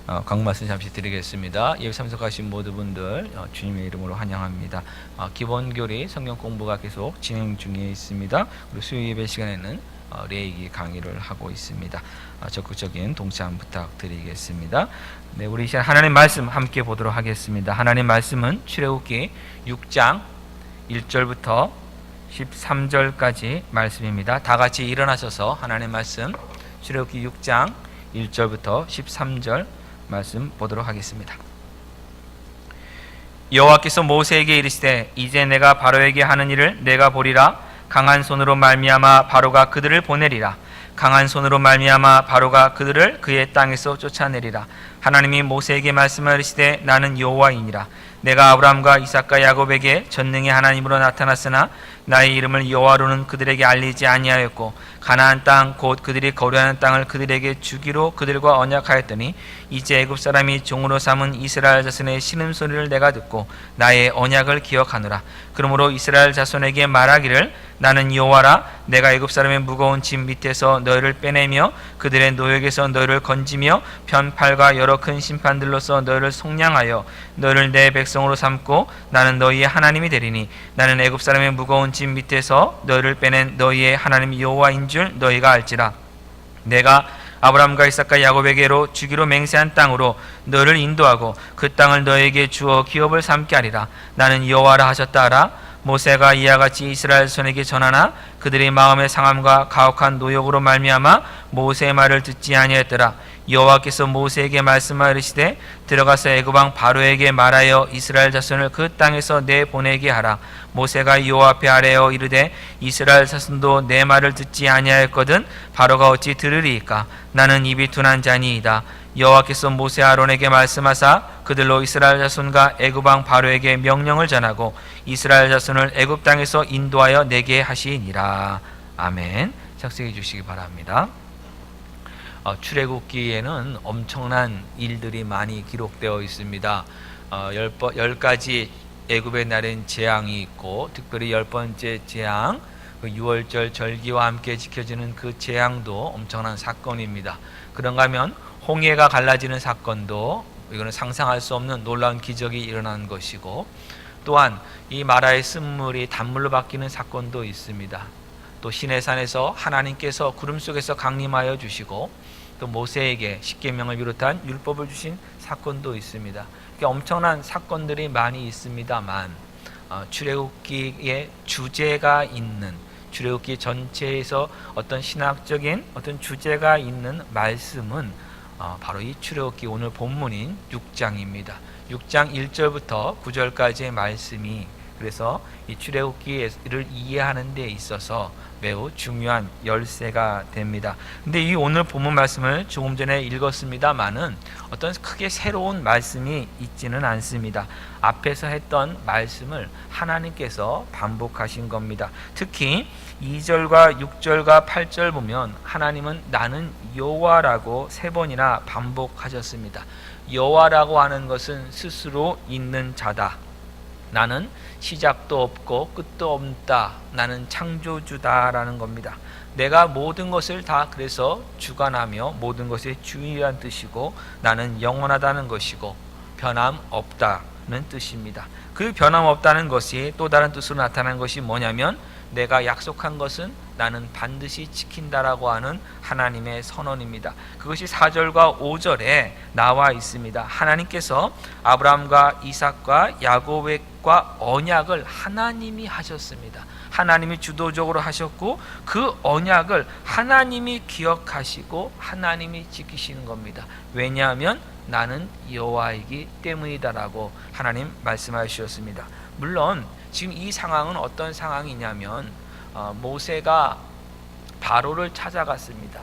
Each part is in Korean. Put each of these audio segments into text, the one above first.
강말씀 잠시 드리겠습니다. 예배 참석하신 모든 분들 주님의 이름으로 환영합니다. 기본교리 성경 공부가 계속 진행 중에 있습니다. 우리 수요 예배 시간에는 레이기 강의를 하고 있습니다. 적극적인 동참 부탁드리겠습니다. 네, 우리 이 시간 하나님 말씀 함께 보도록 하겠습니다. 하나님 말씀은 출애굽기 6장 1절부터 13절까지 말씀입니다. 다 같이 일어나셔서 하나님 말씀 출애굽기 6장 1절부터 13절 말씀 보도록 하겠습니다. 여호와께서 모세에게 이르시되 이제 내가 바로에게 하는 일을 내가 보리라. 강한 손으로 말미암아 바로가 그들을 보내리라. 강한 손으로 말미암아 바로가 그들을 그의 땅에서 쫓아내리라. 하나님이 모세에게 말씀하시되 나는 여호와이니라. 내가 아브라함과 이삭과 야곱에게 전능의 하나님으로 나타났으나 나의 이름을 여호와로는 그들에게 알리지 아니하였고 가나안 땅 곧 그들이 거류하는 땅을 그들에게 주기로 그들과 언약하였더니 이제 애굽 사람이 종으로 삼은 이스라엘 자손의 신음소리를 내가 듣고 나의 언약을 기억하노라. 그러므로 이스라엘 자손에게 말하기를 나는 여호와라. 내가 애굽 사람의 무거운 짐 밑에서 너희를 빼내며 그들의 노역에서 너희를 건지며 편팔과 여러 큰 심판들로서 너희를 속량하여 너희를 내 백성으로 삼고 나는 너희의 하나님이 되리니 나는 애굽 사람의 무거운 짐 밑에서 너희를 빼낸 너희의 하나님 여호와인 줄 너희가 알지라. 내가 아브라함과 이삭과 야곱에게로 주기로 맹세한 땅으로 너희를 인도하고 그 땅을 너희에게 주어 기업을 삼게 하리라. 나는 여호와라 하셨다 하라. 모세가 이와 같이 이스라엘 손에게 전하나 그들의 마음의 상함과 가혹한 노역으로 말미암아 모세의 말을 듣지 아니하였더라. 여호와께서 모세에게 말씀하시되 들어가서 애굽 왕 바로에게 말하여 이스라엘 자손을 그 땅에서 내보내게 하라. 모세가 여호와 앞에 아뢰어 이르되 이스라엘 자손도 내 말을 듣지 아니하였거든 바로가 어찌 들으리이까. 나는 입이 둔한 자니이다. 여호와께서 모세 아론에게 말씀하사 그들로 이스라엘 자손과 애굽 왕 바로에게 명령을 전하고 이스라엘 자손을 애굽 땅에서 인도하여 내게 하시니라. 아멘. 작성해 주시기 바랍니다. 출애굽기에는 엄청난 일들이 많이 기록되어 있습니다. 10가지 애굽에 내린 재앙이 있고 특별히 10번째 재앙, 그 6월절 절기와 함께 지켜지는 그 재앙도 엄청난 사건입니다. 그런가 하면 홍해가 갈라지는 사건도 이거는 상상할 수 없는 놀라운 기적이 일어난 것이고 또한 이 마라의 쓴물이 단물로 바뀌는 사건도 있습니다. 또 시내산에서 하나님께서 구름 속에서 강림하여 주시고 또 모세에게 십계명을 비롯한 율법을 주신 사건도 있습니다. 엄청난 사건들이 많이 있습니다만 출애굽기에 주제가 있는 출애굽기 전체에서 어떤 신학적인 어떤 주제가 있는 말씀은 바로 이 출애굽기 오늘 본문인 6장입니다. 6장 1절부터 9절까지의 말씀이 그래서 이 출애굽기를 이해하는 데 있어서 매우 중요한 열쇠가 됩니다. 근데 이 오늘 본문 말씀을 조금 전에 읽었습니다만은 어떤 크게 새로운 말씀이 있지는 않습니다. 앞에서 했던 말씀을 하나님께서 반복하신 겁니다. 특히 2절과 6절과 8절 보면 하나님은 나는 여호와라고 3번이나 반복하셨습니다. 여호와라고 하는 것은 스스로 있는 자다. 나는 시작도 없고 끝도 없다. 나는 창조주다라는 겁니다. 내가 모든 것을 다 그래서 주관하며 모든 것의 주인이란 뜻이고 나는 영원하다는 것이고 변함 없다는 뜻입니다. 그 변함 없다는 것이 또 다른 뜻으로 나타난 것이 뭐냐면 내가 약속한 것은 나는 반드시 지킨다라고 하는 하나님의 선언입니다. 그것이 4절과 5절에 나와 있습니다. 하나님께서 아브라함과 이삭과 야곱과 언약을 하나님이 하셨습니다. 하나님이 주도적으로 하셨고 그 언약을 하나님이 기억하시고 하나님이 지키시는 겁니다. 왜냐하면 나는 여호와이기 때문이다라고 하나님 말씀하셨습니다. 물론 지금 이 상황은 어떤 상황이냐면 모세가 바로를 찾아갔습니다.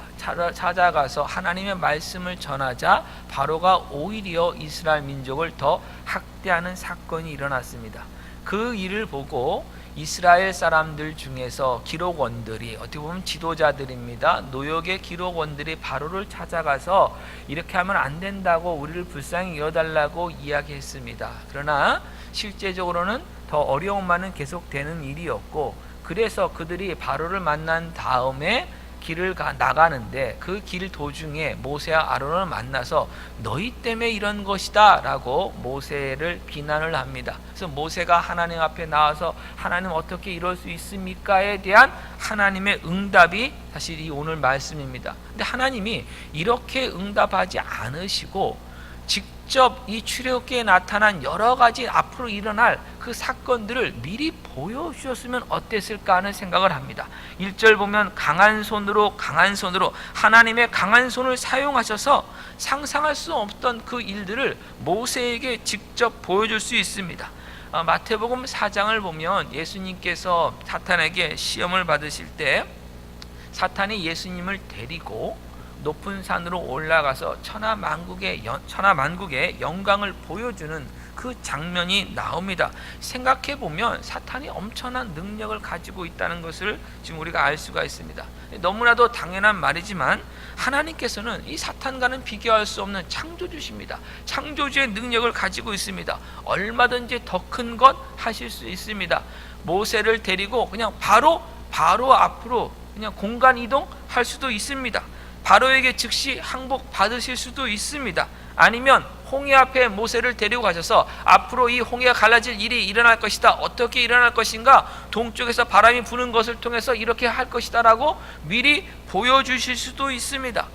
찾아가서 하나님의 말씀을 전하자 바로가 오히려 이스라엘 민족을 더 학대하는 사건이 일어났습니다. 그 일을 보고 이스라엘 사람들 중에서 기록원들이 어떻게 보면 지도자들입니다. 노역의 기록원들이 바로를 찾아가서 이렇게 하면 안 된다고 우리를 불쌍히 여달라고 이야기했습니다. 그러나 실제적으로는 더 어려움만은 계속되는 일이었고 그래서 그들이 바로를 만난 다음에 길을 나가는데 그 길 도중에 모세와 아론을 만나서 너희 때문에 이런 것이다 라고 모세를 비난을 합니다. 그래서 모세가 하나님 앞에 나와서 하나님 어떻게 이럴 수 있습니까에 대한 하나님의 응답이 사실 이 오늘 말씀입니다. 근데 하나님이 이렇게 응답하지 않으시고 직접 이 출애굽기에 나타난 여러 가지 앞으로 일어날 그 사건들을 미리 보여주셨으면 어땠을까 하는 생각을 합니다. 1절 보면 강한 손으로 하나님의 강한 손을 사용하셔서 상상할 수 없던 그 일들을 모세에게 직접 보여줄 수 있습니다. 마태복음 4장을 보면 예수님께서 사탄에게 시험을 받으실 때 사탄이 예수님을 데리고 높은 산으로 올라가서 천하만국의 영광을 보여주는 그 장면이 나옵니다. 생각해 보면 사탄이 엄청난 능력을 가지고 있다는 것을 지금 우리가 알 수가 있습니다. 너무나도 당연한 말이지만 하나님께서는 이 사탄과는 비교할 수 없는 창조주십니다. 창조주의 능력을 가지고 있습니다. 얼마든지 더 큰 것 하실 수 있습니다. 모세를 데리고 그냥 바로 앞으로 그냥 공간 이동할 수도 있습니다. 바로에게 즉시 항복 받으실 수도 있습니다. 아니면 홍해 앞에 모세를 데리고 가셔서 앞으로 이 홍해가 갈라질 일이 일어날 것이다. 어떻게 일어날 것인가? 동쪽에서 바람이 부는 것을 통해서 이렇게 할 것이다 라고 미리 보여주실 수도 있습니다.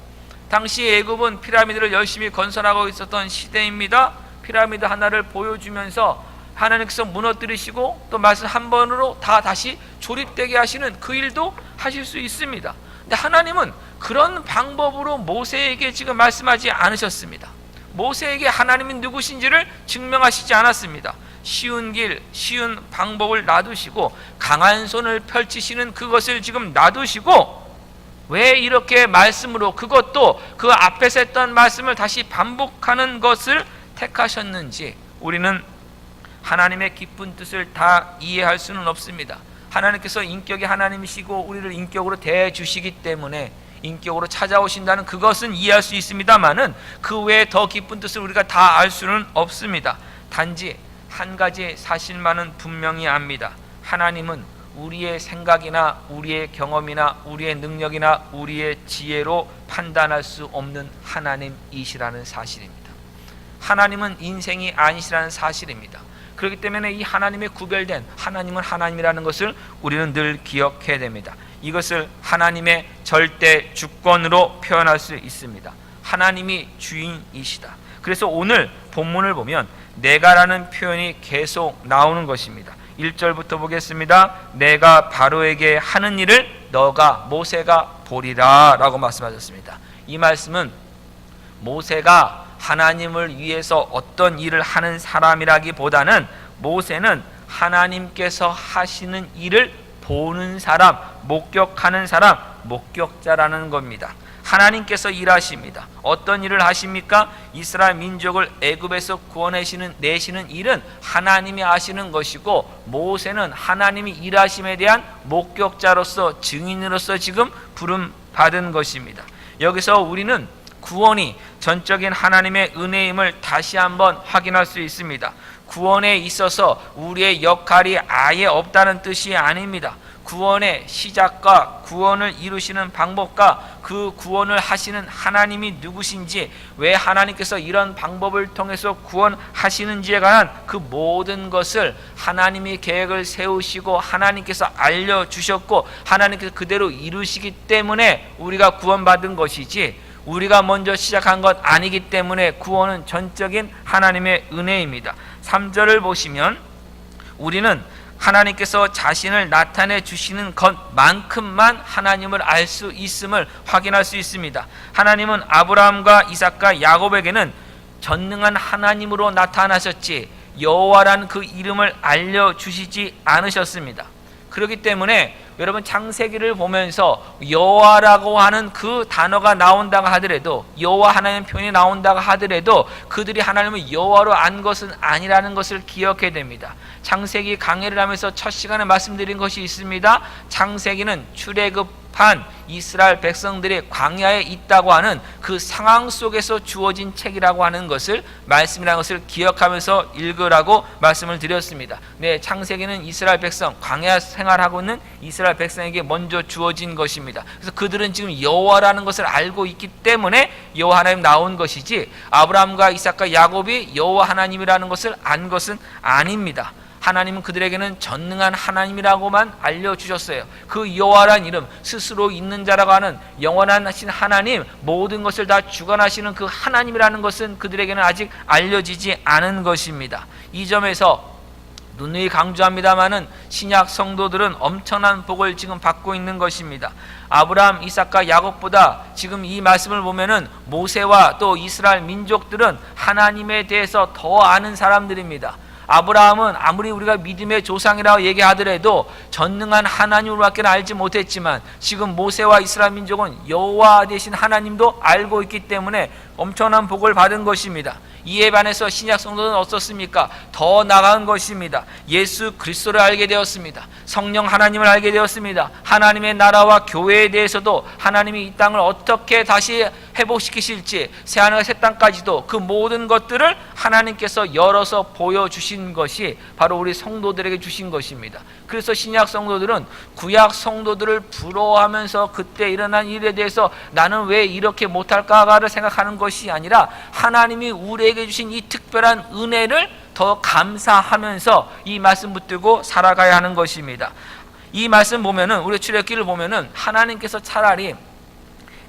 당시 애굽은 피라미드를 열심히 건설하고 있었던 시대입니다. 피라미드 하나를 보여주면서 하나님께서 무너뜨리시고 또 말씀 한 번으로 다시 조립되게 하시는 그 일도 하실 수 있습니다. 근데 하나님은 그런 방법으로 모세에게 지금 말씀하지 않으셨습니다. 모세에게 하나님이 누구신지를 증명하시지 않았습니다. 쉬운 길, 쉬운 방법을 놔두시고 강한 손을 펼치시는 그것을 지금 놔두시고 왜 이렇게 말씀으로 그것도 그 앞에서 했던 말씀을 다시 반복하는 것을 택하셨는지 우리는 하나님의 깊은 뜻을 다 이해할 수는 없습니다. 하나님께서 인격이 하나님이시고 우리를 인격으로 대해주시기 때문에 인격으로 찾아오신다는 그것은 이해할 수 있습니다만은 그 외에 더 깊은 뜻을 우리가 다 알 수는 없습니다. 단지 한 가지 사실만은 분명히 압니다. 하나님은 우리의 생각이나 우리의 경험이나 우리의 능력이나 우리의 지혜로 판단할 수 없는 하나님이시라는 사실입니다. 하나님은 인생이 아니시라는 사실입니다. 그렇기 때문에 이 하나님의 구별된 하나님은 하나님이라는 것을 우리는 늘 기억해야 됩니다. 이것을 하나님의 절대 주권으로 표현할 수 있습니다. 하나님이 주인이시다. 그래서 오늘 본문을 보면 내가라는 표현이 계속 나오는 것입니다. 1절부터 보겠습니다. 내가 바로에게 하는 일을 너가 모세가 보리라 라고 말씀하셨습니다. 이 말씀은 모세가 하나님을 위해서 어떤 일을 하는 사람이라기보다는 모세는 하나님께서 하시는 일을 보는 사람, 목격하는 사람, 목격자라는 겁니다. 하나님께서 일하십니다. 어떤 일을 하십니까? 이스라엘 민족을 애굽에서 구원내시는 일은 하나님이 하시는 것이고 모세는 하나님이 일하심에 대한 목격자로서 증인으로서 지금 부름받은 것입니다. 여기서 우리는 구원이 전적인 하나님의 은혜임을 다시 한번 확인할 수 있습니다. 구원에 있어서 우리의 역할이 아예 없다는 뜻이 아닙니다. 구원의 시작과 구원을 이루시는 방법과 그 구원을 하시는 하나님이 누구신지, 왜 하나님께서 이런 방법을 통해서 구원하시는지에 관한 그 모든 것을 하나님이 계획을 세우시고 하나님께서 알려주셨고 하나님께서 그대로 이루시기 때문에 우리가 구원받은 것이지, 우리가 먼저 시작한 것 아니기 때문에 구원은 전적인 하나님의 은혜입니다. 3절을 보시면 우리는 하나님께서 자신을 나타내 주시는 것만큼만 하나님을 알 수 있음을 확인할 수 있습니다. 하나님은 아브라함과 이삭과 야곱에게는 전능한 하나님으로 나타나셨지 여호와라는 그 이름을 알려주시지 않으셨습니다. 그렇기 때문에 여러분 창세기를 보면서 여호와라고 하는 그 단어가 나온다고 하더라도, 여호와 하나님 표현이 나온다고 하더라도 그들이 하나님을 여호와로 안 것은 아니라는 것을 기억해야 됩니다. 창세기 강해를 하면서 첫 시간에 말씀드린 것이 있습니다. 창세기는 출애굽한 이스라엘 백성들이 광야에 있다고 하는 그 상황 속에서 주어진 책이라고 하는 것을, 말씀이라는 것을 기억하면서 읽으라고 말씀을 드렸습니다. 네, 창세기는 이스라엘 백성, 광야 생활하고 있는 이스라엘 이스라엘 백성에게 먼저 주어진 것입니다. 그래서 그들은 지금 여호와라는 것을 알고 있기 때문에 여호와 하나님 나온 것이지, 아브라함과 이삭과 야곱이 여호와 하나님이라는 것을 안 것은 아닙니다. 하나님은 그들에게는 전능한 하나님이라고만 알려주셨어요. 그 여호와란 이름, 스스로 있는 자라고 하는 영원하신 하나님, 모든 것을 다 주관하시는 그 하나님이라는 것은 그들에게는 아직 알려지지 않은 것입니다. 이 점에서 누누이 강조합니다마는 신약 성도들은 엄청난 복을 지금 받고 있는 것입니다. 아브라함, 이삭과 야곱보다 지금 이 말씀을 보면은 모세와 또 이스라엘 민족들은 하나님에 대해서 더 아는 사람들입니다. 아브라함은 아무리 우리가 믿음의 조상이라고 얘기하더라도 전능한 하나님으로밖에 알지 못했지만, 지금 모세와 이스라엘 민족은 여호와 되신 하나님도 알고 있기 때문에 엄청난 복을 받은 것입니다. 이에 반해서 신약 성도는 어떻습니까? 더 나아간 것입니다. 예수 그리스도를 알게 되었습니다. 성령 하나님을 알게 되었습니다. 하나님의 나라와 교회에 대해서도, 하나님이 이 땅을 어떻게 다시 회복시키실지, 새하늘과 새 땅까지도 그 모든 것들을 하나님께서 열어서 보여주신 것이 바로 우리 성도들에게 주신 것입니다. 그래서 신약 성도들은 구약 성도들을 부러워하면서 그때 일어난 일에 대해서 나는 왜 이렇게 못할까를 생각하는 것이 아니라, 하나님이 우리에게 주신 이 특별한 은혜를 더 감사하면서 이 말씀 붙들고 살아가야 하는 것입니다. 이 말씀 보면은, 우리 출애굽기를 보면은 하나님께서 차라리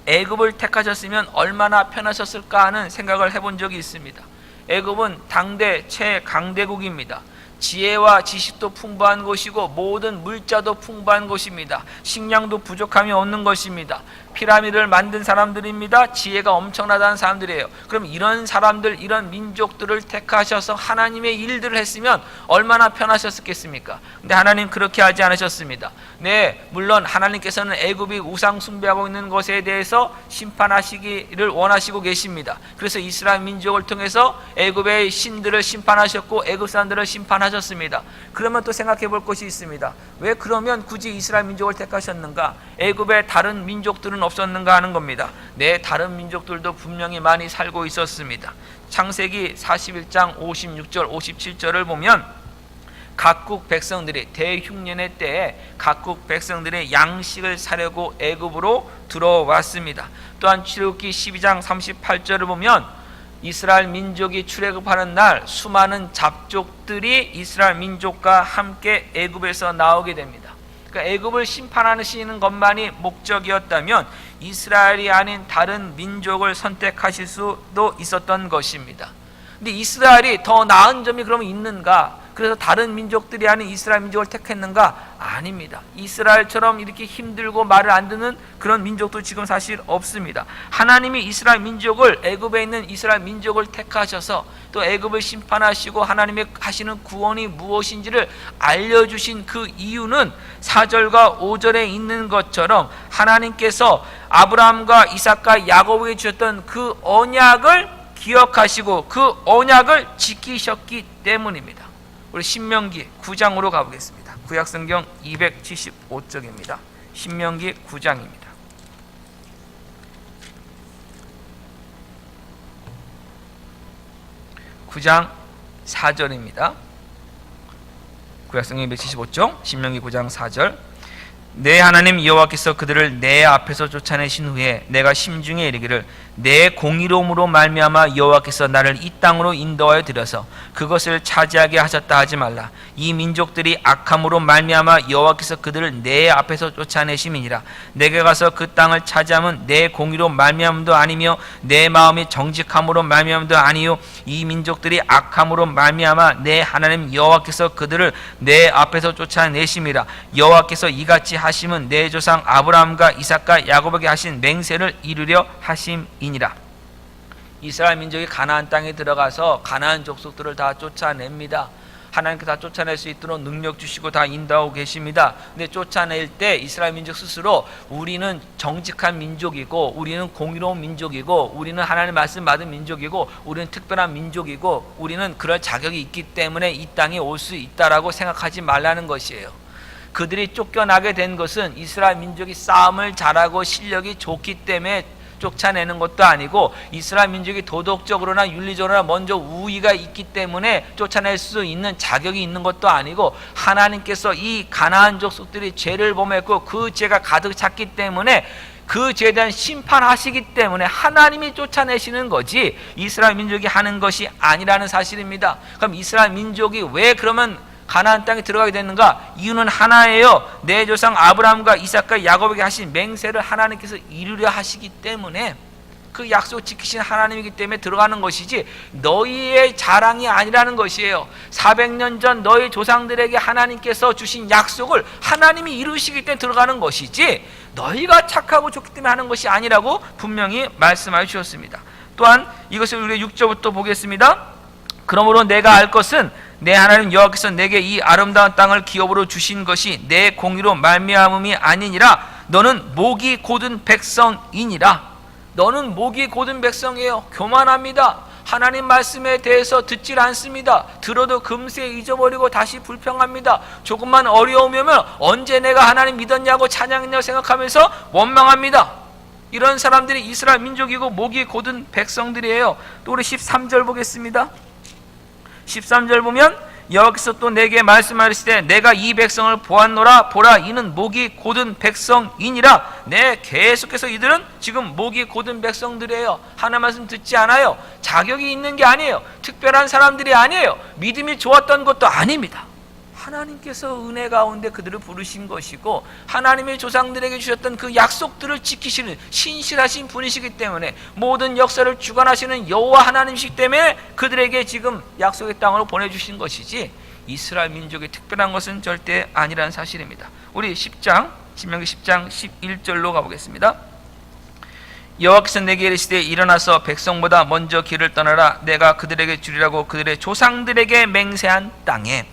애굽을 택하셨으면 얼마나 편하셨을까 하는 생각을 해본 적이 있습니다. 애굽은 당대 최강대국입니다. 지혜와 지식도 풍부한 곳이고 모든 물자도 풍부한 곳입니다. 식량도 부족함이 없는 것입니다. 피라미드를 만든 사람들입니다. 지혜가 엄청나다는 사람들이에요. 그럼 이런 사람들, 이런 민족들을 택하셔서 하나님의 일들을 했으면 얼마나 편하셨겠습니까? 근데 하나님 그렇게 하지 않으셨습니다. 네, 물론 하나님께서는 애굽이 우상 숭배하고 있는 것에 대해서 심판하시기를 원하시고 계십니다. 그래서 이스라엘 민족을 통해서 애굽의 신들을 심판하셨고 애굽 사람들을 심판하셨습니다. 그러면 또 생각해 볼 것이 있습니다. 왜 그러면 굳이 이스라엘 민족을 택하셨는가? 애굽의 다른 민족들은 없었는가 하는 겁니다. 네, 다른 민족들도 분명히 많이 살고 있었습니다. 창세기 41장 56절 57절을 보면 각국 백성들이 대흉년의 때에 각국 백성들의 양식을 사려고 애굽으로 들어왔습니다. 또한 출애굽기 12장 38절을 보면 이스라엘 민족이 출애굽하는 날 수많은 잡족들이 이스라엘 민족과 함께 애굽에서 나오게 됩니다. 그러니까 애굽을 심판하시는 것만이 목적이었다면 이스라엘이 아닌 다른 민족을 선택하실 수도 있었던 것입니다. 근데 이스라엘이 더 나은 점이 그러면 있는가? 그래서 다른 민족들이 아닌 이스라엘 민족을 택했는가? 아닙니다. 이스라엘처럼 이렇게 힘들고 말을 안 듣는 그런 민족도 지금 사실 없습니다. 하나님이 이스라엘 민족을, 애굽에 있는 이스라엘 민족을 택하셔서 또 애굽을 심판하시고 하나님의 하시는 구원이 무엇인지를 알려주신 그 이유는 4절과 5절에 있는 것처럼 하나님께서 아브라함과 이삭과 야곱에게 주셨던 그 언약을 기억하시고 그 언약을 지키셨기 때문입니다. 우리 신명기 9장으로 가보겠습니다. 구약성경 275쪽입니다. 신명기 9장입니다. (9장) 4절입니다. 구약성경 275쪽 신명기 9장 4절. 내 하나님 여호와께서 그들을 내 앞에서 쫓아내신 후에 내가 심중에 이르기를 내 공의로움으로 말미암아 여호와께서 나를 이 땅으로 인도하여 들여서 그것을 차지하게 하셨다 하지 말라. 이 민족들이 악함으로 말미암아 여호와께서 그들을 내 앞에서 쫓아내심이니라. 내게 가서 그 땅을 차지함은 내 공의로 말미암음도 아니며 내 마음이 정직함으로 말미암음도 아니요 이 민족들이 악함으로 말미암아 내 하나님 여호와께서 그들을 내 앞에서 쫓아내심이라. 여호와께서 이같이 하심은 내 조상 아브라함과 이삭과 야곱에게 하신 맹세를 이루려 하심이니라. 이스라엘 민족이 가나안 땅에 들어가서 가나안 족속들을 다 쫓아냅니다. 하나님께 다 쫓아낼 수 있도록 능력 주시고 다 인도하고 계십니다. 근데 쫓아낼 때 이스라엘 민족 스스로 우리는 정직한 민족이고 우리는 공의로운 민족이고 우리는 하나님의 말씀 받은 민족이고 우리는 특별한 민족이고 우리는 그럴 자격이 있기 때문에 이 땅에 올 수 있다라고 생각하지 말라는 것이에요. 그들이 쫓겨나게 된 것은 이스라엘 민족이 싸움을 잘하고 실력이 좋기 때문에 쫓아내는 것도 아니고 이스라엘 민족이 도덕적으로나 윤리적으로나 먼저 우위가 있기 때문에 쫓아낼 수 있는 자격이 있는 것도 아니고 하나님께서 이 가나안 족속들이 죄를 범했고 그 죄가 가득 찼기 때문에 그 죄에 대한 심판하시기 때문에 하나님이 쫓아내시는 거지 이스라엘 민족이 하는 것이 아니라는 사실입니다. 그럼 이스라엘 민족이 왜 그러면 가나안 땅에 들어가게 됐는가? 이유는 하나예요. 내 조상 아브라함과 이삭과 야곱에게 하신 맹세를 하나님께서 이루려 하시기 때문에 그 약속 지키신 하나님이기 때문에 들어가는 것이지 너희의 자랑이 아니라는 것이에요. 400년 전 너희 조상들에게 하나님께서 주신 약속을 하나님이 이루시기 때문에 들어가는 것이지 너희가 착하고 좋기 때문에 하는 것이 아니라고 분명히 말씀하여 주셨습니다. 또한 이것을 우리가 6절부터 보겠습니다. 그러므로 내가 알 것은 내 하나님 여호와께서 내게 이 아름다운 땅을 기업으로 주신 것이 내 공의로 말미암음이 아니니라. 너는 목이 곧은 백성이니라. 너는 목이 곧은 백성이에요. 교만합니다. 하나님 말씀에 대해서 듣질 않습니다. 들어도 금세 잊어버리고 다시 불평합니다. 조금만 어려우면 언제 내가 하나님 믿었냐고 찬양했냐고 생각하면서 원망합니다. 이런 사람들이 이스라엘 민족이고 목이 곧은 백성들이에요. 또 우리 13절 보겠습니다. 13절 보면 여호와께서 또 내게 말씀하시되 내가 이 백성을 보았노라. 보라, 이는 목이 곧은 백성이니라. 네, 계속해서 이들은 지금 목이 곧은 백성들이에요. 하나님 말씀 듣지 않아요. 자격이 있는 게 아니에요. 특별한 사람들이 아니에요. 믿음이 좋았던 것도 아닙니다. 하나님께서 은혜 가운데 그들을 부르신 것이고 하나님의 조상들에게 주셨던 그 약속들을 지키시는 신실하신 분이시기 때문에 모든 역사를 주관하시는 여호와 하나님이시기 때문에 그들에게 지금 약속의 땅으로 보내주신 것이지 이스라엘 민족이 특별한 것은 절대 아니라는 사실입니다. 우리 10장 신명기 10장 11절로 가보겠습니다. 여호와께서 내게 이르시되 일어나서 백성보다 먼저 길을 떠나라. 내가 그들에게 주리라고 그들의 조상들에게 맹세한 땅에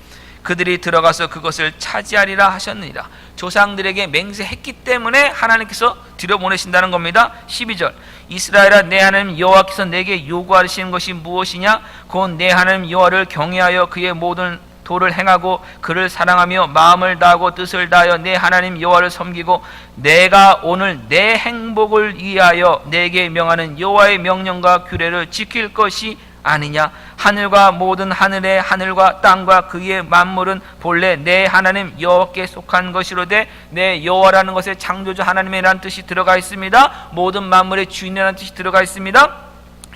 그들이 들어가서 그것을 차지하리라 하셨느니라. 조상들에게 맹세했기 때문에 하나님께서 들여보내신다는 겁니다. 12절 이스라엘아, 내 하나님 여호와께서 내게 요구하시는 것이 무엇이냐? 곧 내 하나님 여호와를 경외하여 그의 모든 도를 행하고 그를 사랑하며 마음을 다하고 뜻을 다하여 내 하나님 여호와를 섬기고 내가 오늘 내 행복을 위하여 내게 명하는 여호와의 명령과 규례를 지킬 것이 아니냐? 하늘과 모든 하늘의 하늘과 땅과 그의 만물은 본래 내 하나님 여호와께 속한 것이로되 내 여호와라는 것에 창조주 하나님이라는 뜻이 들어가 있습니다. 모든 만물의 주인이라는 뜻이 들어가 있습니다.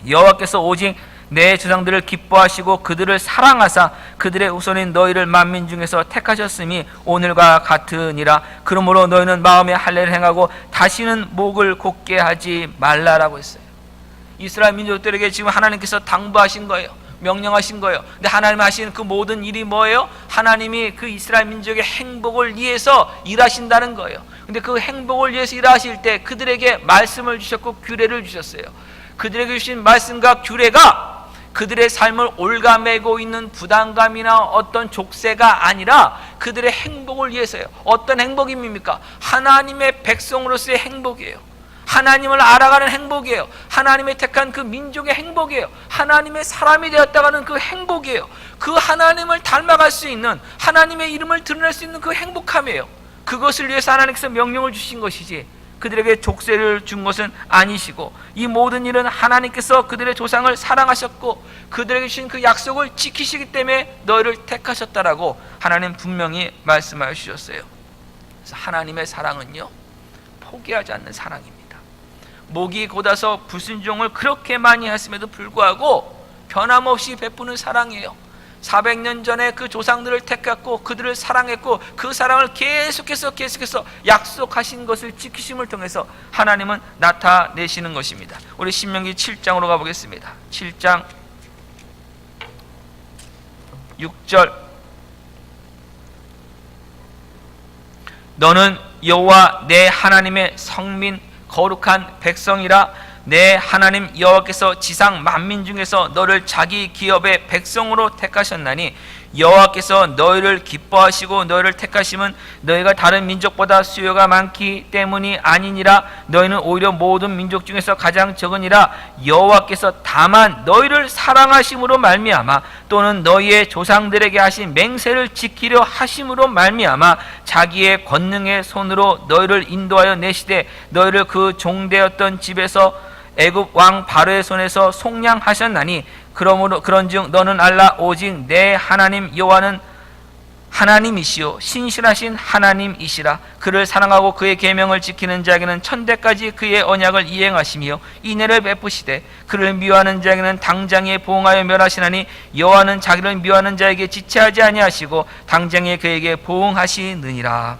여호와께서 오직 내 조상들을 기뻐하시고 그들을 사랑하사 그들의 후손인 너희를 만민 중에서 택하셨음이 오늘과 같으니라. 그러므로 너희는 마음에 할례를 행하고 다시는 목을 곧게 하지 말라라고 했어요. 이스라엘 민족들에게 지금 하나님께서 당부하신 거예요. 명령하신 거예요. 근데 하나님 하시는 그 모든 일이 뭐예요? 하나님이 그 이스라엘 민족의 행복을 위해서 일하신다는 거예요. 근데 그 행복을 위해서 일하실 때 그들에게 말씀을 주셨고 규례를 주셨어요. 그들에게 주신 말씀과 규례가 그들의 삶을 올가매고 있는 부담감이나 어떤 족쇄가 아니라 그들의 행복을 위해서요. 어떤 행복입니까? 하나님의 백성으로서의 행복이에요. 하나님을 알아가는 행복이에요. 하나님의 택한 그 민족의 행복이에요. 하나님의 사람이 되었다가는 그 행복이에요. 그 하나님을 닮아갈 수 있는, 하나님의 이름을 드러낼 수 있는 그 행복함이에요. 그것을 위해서 하나님께서 명령을 주신 것이지 그들에게 족쇄를 준 것은 아니시고, 이 모든 일은 하나님께서 그들의 조상을 사랑하셨고 그들에게 주신 그 약속을 지키시기 때문에 너희를 택하셨다라고 하나님 분명히 말씀하여 주셨어요. 그래서 하나님의 사랑은요, 포기하지 않는 사랑입니다. 목이 곧아서 불순종을 그렇게 많이 했음에도 불구하고 변함없이 베푸는 사랑이에요. 400년 전에 그 조상들을 택했고 그들을 사랑했고 그 사랑을 계속해서 약속하신 것을 지키심을 통해서 하나님은 나타내시는 것입니다. 우리 신명기 7장으로 가보겠습니다. 7장 6절 너는 여호와 내 하나님의 성민 거룩한 백성이라. 내 하나님 여호와께서 지상 만민 중에서 너를 자기 기업의 백성으로 택하셨나니 여호와께서 너희를 기뻐하시고 너희를 택하심은 너희가 다른 민족보다 수요가 많기 때문이 아니니라. 너희는 오히려 모든 민족 중에서 가장 적으니라. 여호와께서 다만 너희를 사랑하심으로 말미암아 또는 너희의 조상들에게 하신 맹세를 지키려 하심으로 말미암아 자기의 권능의 손으로 너희를 인도하여 내시되 너희를 그 종되었던 집에서 애굽 왕 바로의 손에서 속량하셨나니 그러므로 그런즉 너는 알라 오직 내 하나님 여호와는 하나님이시요 신실하신 하나님이시라. 그를 사랑하고 그의 계명을 지키는 자에게는 천대까지 그의 언약을 이행하시며 인애를 베푸시되 그를 미워하는 자에게는 당장에 보응하여 멸하시나니 여호와는 자기를 미워하는 자에게 지체하지 아니하시고 당장에 그에게 보응하시느니라.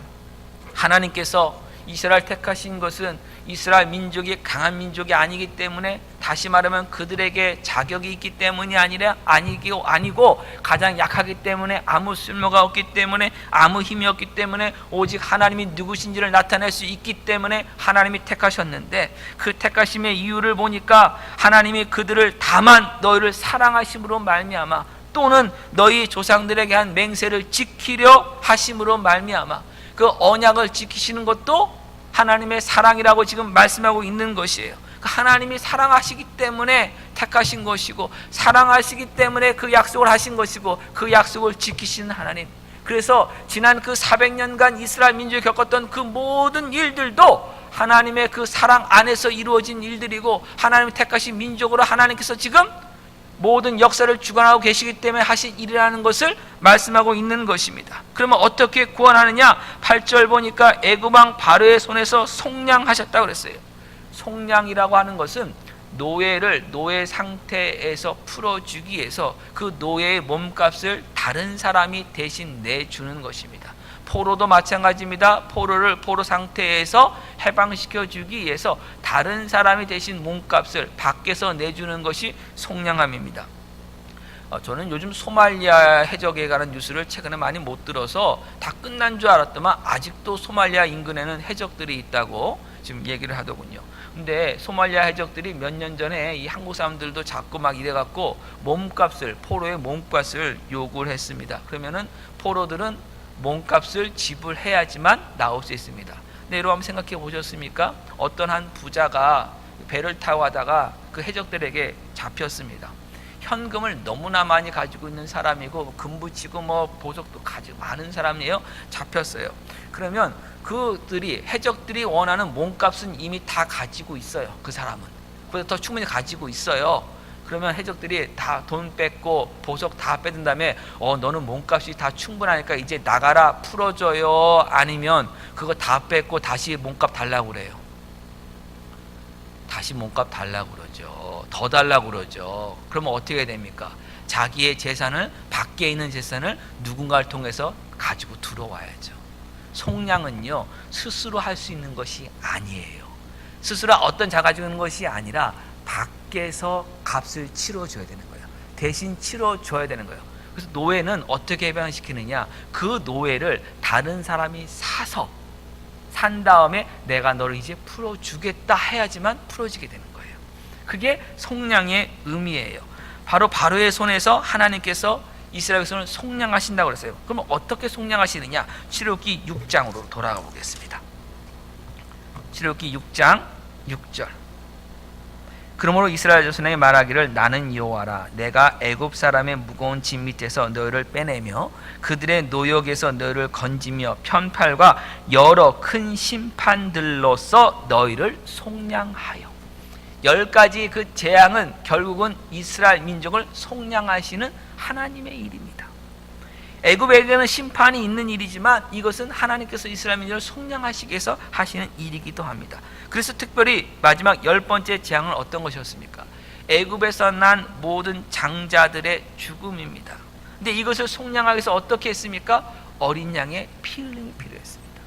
하나님께서 이스라엘 택하신 것은 이스라엘 민족이 강한 민족이 아니기 때문에, 다시 말하면 그들에게 자격이 있기 때문이 아니고 가장 약하기 때문에, 아무 쓸모가 없기 때문에, 아무 힘이 없기 때문에, 오직 하나님이 누구신지를 나타낼 수 있기 때문에 하나님이 택하셨는데, 그 택하심의 이유를 보니까 하나님이 그들을 다만 너희를 사랑하심으로 말미암아 또는 너희 조상들에게 한 맹세를 지키려 하심으로 말미암아, 그 언약을 지키시는 것도 하나님의 사랑이라고 지금 말씀하고 있는 것이에요. 하나님이 사랑하시기 때문에 택하신 것이고, 사랑하시기 때문에 그 약속을 하신 것이고, 그 약속을 지키시는 하나님. 그래서 지난 그 400년간 이스라엘 민족이 겪었던 그 모든 일들도 하나님의 그 사랑 안에서 이루어진 일들이고, 하나님이 택하신 민족으로 하나님께서 지금 모든 역사를 주관하고 계시기 때문에 하신 일이라는 것을 말씀하고 있는 것입니다. 그러면 어떻게 구원하느냐? 8절 보니까 애굽 왕 바로의 손에서 속량하셨다고 그랬어요. 속량이라고 하는 것은 노예를 노예 상태에서 풀어주기 위해서 그 노예의 몸값을 다른 사람이 대신 내주는 것입니다. 포로도 마찬가지입니다. 포로를 포로 상태에서 해방시켜 주기 위해서 다른 사람이 대신 몸값을 밖에서 내주는 것이 속량함입니다. 저는 요즘 소말리아 해적에 관한 뉴스를 최근에 많이 못 들어서 다 끝난 줄 알았더만 아직도 소말리아 인근에는 해적들이 있다고 지금 얘기를 하더군요. 근데 소말리아 해적들이 몇 년 전에 이 한국 사람들도 자꾸 막 이래갖고 몸값을, 포로의 몸값을 요구를 했습니다. 그러면은 포로들은 몸값을 지불해야지만 나올 수 있습니다. 근데 여러분 한번 생각해 보셨습니까? 어떤 한 부자가 배를 타고 가다가 그 해적들에게 잡혔습니다. 현금을 너무나 많이 가지고 있는 사람이고, 금붙이고 보석도 가지고 많은 사람이에요. 잡혔어요. 그러면 그들이, 해적들이 원하는 몸값은 이미 다 가지고 있어요. 그 사람은 그보다 더 충분히 가지고 있어요. 그러면 해적들이 다 돈 뺏고 보석 다 뺏은 다음에 너는 몸값이 다 충분하니까 이제 나가라, 풀어줘요. 아니면 그거 다 뺏고 다시 몸값 달라고 그래요. 다시 몸값 달라고 그러죠. 더 달라고 그러죠. 그러면 어떻게 됩니까? 자기의 재산을, 밖에 있는 재산을 누군가를 통해서 가지고 들어와야죠. 속량은요, 스스로 할 수 있는 것이 아니에요. 스스로 어떤 자가 가지고 있는 것이 아니라 밖에서 값을 치러줘야 되는 거예요. 대신 치러줘야 되는 거예요. 그래서 노예는 어떻게 해방시키느냐? 그 노예를 다른 사람이 산 다음에 내가 너를 이제 풀어주겠다 해야지만 풀어지게 되는 거예요. 그게 속량의 의미예요. 바로 바로의 손에서 하나님께서 이스라엘 백성을 속량하신다고 그랬어요. 그럼 어떻게 속량하시느냐? 출애굽기 6장으로 돌아가 보겠습니다. 출애굽기 6장 6절. 그러므로 이스라엘 자손에게 말하기를 나는 여호와라. 내가 애굽 사람의 무거운 짐 밑에서 너희를 빼내며 그들의 노역에서 너희를 건지며 편팔과 여러 큰 심판들로서 너희를 속량하여. 10가지 그 재앙은 결국은 이스라엘 민족을 속량하시는 하나님의 일입니다. 애굽에게는 심판이 있는 일이지만 이것은 하나님께서 이스라엘 민족을 속량하시기 위해서 하시는 일이기도 합니다. 그래서 특별히 마지막 10번째 재앙은 어떤 것이었습니까? 애굽에서 난 모든 장자들의 죽음입니다. 근데 이것을 속량하기 위해서 어떻게 했습니까? 어린 양의 피 흘림이 필요했습니다.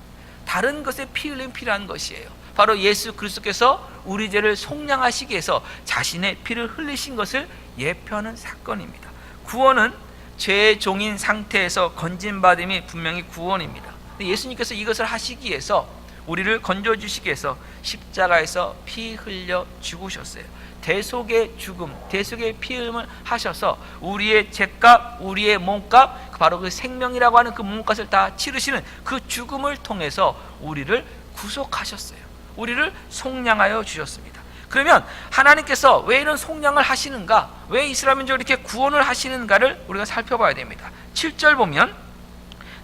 다른 것에 피 흘림이 필요한 것이에요. 바로 예수 그리스도께서 우리 죄를 속량하시기 위해서 자신의 피를 흘리신 것을 예표하는 사건입니다. 구원은 죄의 종인 상태에서 건진받음이 분명히 구원입니다. 예수님께서 이것을 하시기 위해서 우리를 건져주시기 위해서 십자가에서 피 흘려 죽으셨어요. 대속의 죽음, 대속의 피 흘림을 하셔서 우리의 죄값, 우리의 몸값, 바로 그 생명이라고 하는 그 몸값을 다 치르시는 그 죽음을 통해서 우리를 구속하셨어요. 우리를 속량하여 주셨습니다. 그러면 하나님께서 왜 이런 속량을 하시는가, 왜 이스라엘 민족을 이렇게 구원을 하시는가를 우리가 살펴봐야 됩니다. 7절 보면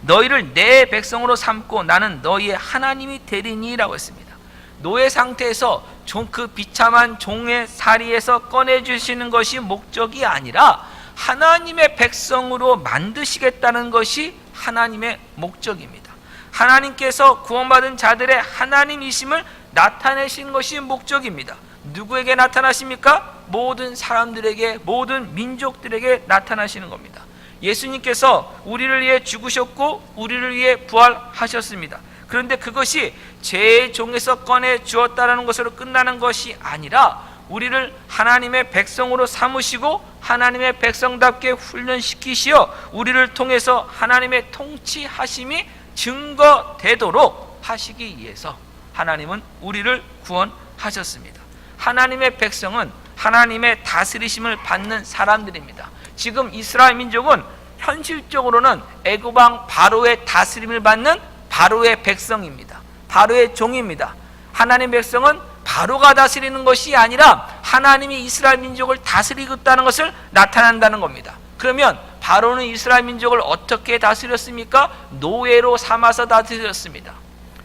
너희를 내 백성으로 삼고 나는 너희의 하나님이 되리니 라고 했습니다. 노예 상태에서 그 비참한 종의 사리에서 꺼내주시는 것이 목적이 아니라 하나님의 백성으로 만드시겠다는 것이 하나님의 목적입니다. 하나님께서 구원받은 자들의 하나님이심을 나타내신 것이 목적입니다. 누구에게 나타나십니까? 모든 사람들에게, 모든 민족들에게 나타나시는 겁니다. 예수님께서 우리를 위해 죽으셨고 우리를 위해 부활하셨습니다. 그런데 그것이 죄의 종에서 꺼내 주었다는 것으로 끝나는 것이 아니라 우리를 하나님의 백성으로 삼으시고 하나님의 백성답게 훈련시키시어 우리를 통해서 하나님의 통치하심이 증거되도록 하시기 위해서 하나님은 우리를 구원하셨습니다. 하나님의 백성은 하나님의 다스리심을 받는 사람들입니다. 지금 이스라엘 민족은 현실적으로는 애굽왕 바로의 다스림을 받는 바로의 백성입니다. 바로의 종입니다. 하나님의 백성은 바로가 다스리는 것이 아니라 하나님이 이스라엘 민족을 다스리고 있다는 것을 나타낸다는 겁니다. 그러면 바로는 이스라엘 민족을 어떻게 다스렸습니까? 노예로 삼아서 다스렸습니다.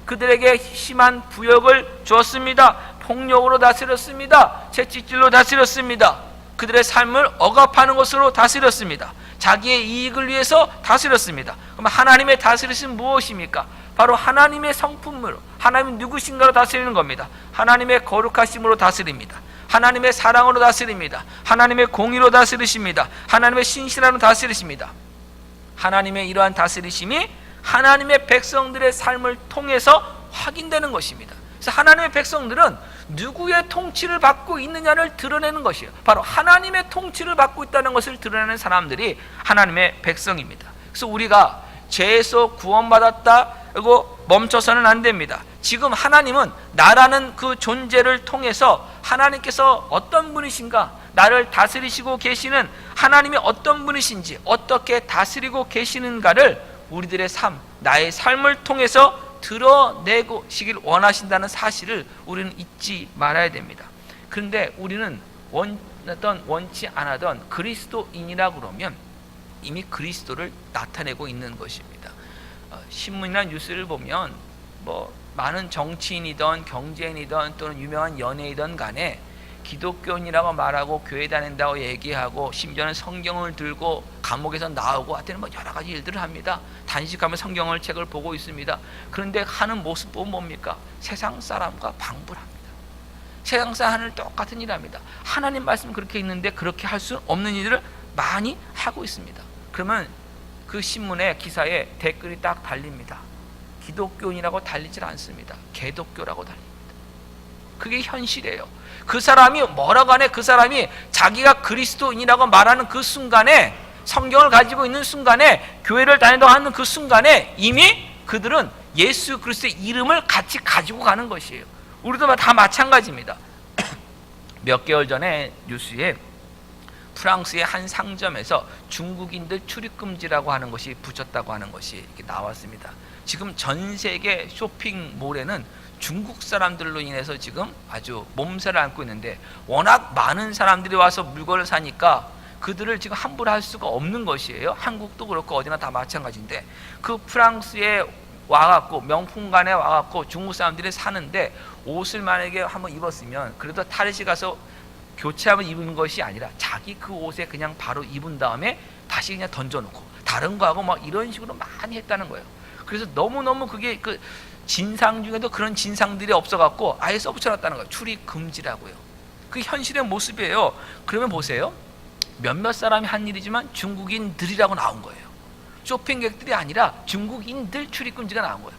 그들에게 심한 부역을 주었습니다. 폭력으로 다스렸습니다. 채찍질로 다스렸습니다. 그들의 삶을 억압하는 것으로 다스렸습니다. 자기의 이익을 위해서 다스렸습니다. 그럼 하나님의 다스리심은 무엇입니까? 바로 하나님의 성품으로, 하나님이 누구신가로 다스리는 겁니다. 하나님의 거룩하심으로 다스립니다. 하나님의 사랑으로 다스립니다. 하나님의 공의로 다스리십니다. 하나님의 신실함으로 다스리십니다. 하나님의 이러한 다스리심이 하나님의 백성들의 삶을 통해서 확인되는 것입니다. 그래서 하나님의 백성들은 누구의 통치를 받고 있느냐를 드러내는 것이에요. 바로 하나님의 통치를 받고 있다는 것을 드러내는 사람들이 하나님의 백성입니다. 그래서 우리가 죄에서 구원받았다고 멈춰서는 안 됩니다. 지금 하나님은 나라는 그 존재를 통해서 하나님께서 어떤 분이신가, 나를 다스리시고 계시는 하나님이 어떤 분이신지, 어떻게 다스리고 계시는가를 우리들의 삶, 나의 삶을 통해서 드러내시길 원하신다는 사실을 우리는 잊지 말아야 됩니다. 그런데 우리는 원치 않았던 그리스도인이라 그러면 이미 그리스도를 나타내고 있는 것입니다. 신문이나 뉴스를 보면 많은 정치인이든 경제인이든 또는 유명한 연예인이든 간에 기독교인이라고 말하고 교회 다닌다고 얘기하고 심지어는 성경을 들고 감옥에서 나오고 하여튼 여러 가지 일들을 합니다. 단식하며 성경을 책을 보고 있습니다. 그런데 하는 모습 보면 뭡니까? 세상 사람과 방불합니다. 세상 사람을 똑같은 일 합니다. 하나님 말씀 그렇게 있는데 그렇게 할 수 없는 일들을 많이 하고 있습니다. 그러면 그 신문에 기사에 댓글이 딱 달립니다. 기독교인이라고 달리질 않습니다. 개독교라고 달립니다. 그게 현실이에요. 그 사람이 뭐라고 하네, 그 사람이 자기가 그리스도인이라고 말하는 그 순간에, 성경을 가지고 있는 순간에, 교회를 다닌다고 하는 그 순간에 이미 그들은 예수 그리스도의 이름을 같이 가지고 가는 것이에요. 우리도 다 마찬가지입니다. 몇 개월 전에 뉴스에 프랑스의 한 상점에서 중국인들 출입금지라고 하는 것이 붙였다고 하는 것이 이렇게 나왔습니다. 지금 전 세계 쇼핑몰에는 중국 사람들로 인해서 지금 아주 몸살을 앓고 있는데, 워낙 많은 사람들이 와서 물건을 사니까 그들을 지금 함부로 할 수가 없는 것이에요. 한국도 그렇고 어디나 다 마찬가지인데, 그 프랑스에 와갖고 명품관에 와갖고 중국 사람들이 사는데 옷을 만약에 한번 입었으면 그래도 탈의실 가서 교체하면 입는 것이 아니라 자기 그 옷에 그냥 바로 입은 다음에 다시 그냥 던져놓고 다른 거하고 이런 식으로 많이 했다는 거예요. 그래서 너무너무 그게 그 진상 중에도 그런 진상들이 없어갖고 아예 써붙여놨다는 거예요. 출입 금지라고요. 그게 현실의 모습이에요. 그러면 보세요. 몇몇 사람이 한 일이지만 중국인들이라고 나온 거예요. 쇼핑객들이 아니라 중국인들 출입 금지가 나온 거예요.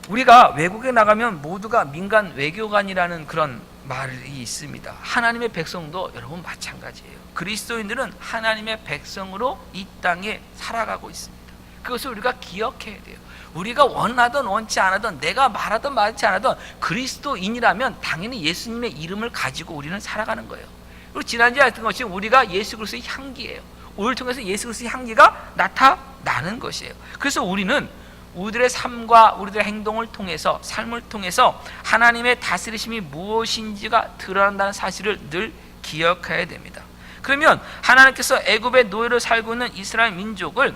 우리가 외국에 나가면 모두가 민간 외교관이라는 그런 말이 있습니다. 하나님의 백성도 여러분 마찬가지예요. 그리스도인들은 하나님의 백성으로 이 땅에 살아가고 있습니다. 그것을 우리가 기억해야 돼요. 우리가 원하든 원치 않아든, 내가 말하든 말하지 않아든 그리스도인이라면 당연히 예수님의 이름을 가지고 우리는 살아가는 거예요. 그리고 지난주에 했던 것이 우리가 예수 그리스도의 향기예요. 우리를 통해서 예수 그리스도의 향기가 나타나는 것이에요. 그래서 우리는 우리들의 삶과 우리들의 행동을 통해서, 삶을 통해서 하나님의 다스리심이 무엇인지가 드러난다는 사실을 늘 기억해야 됩니다. 그러면 하나님께서 애굽의 노예로 살고 있는 이스라엘 민족을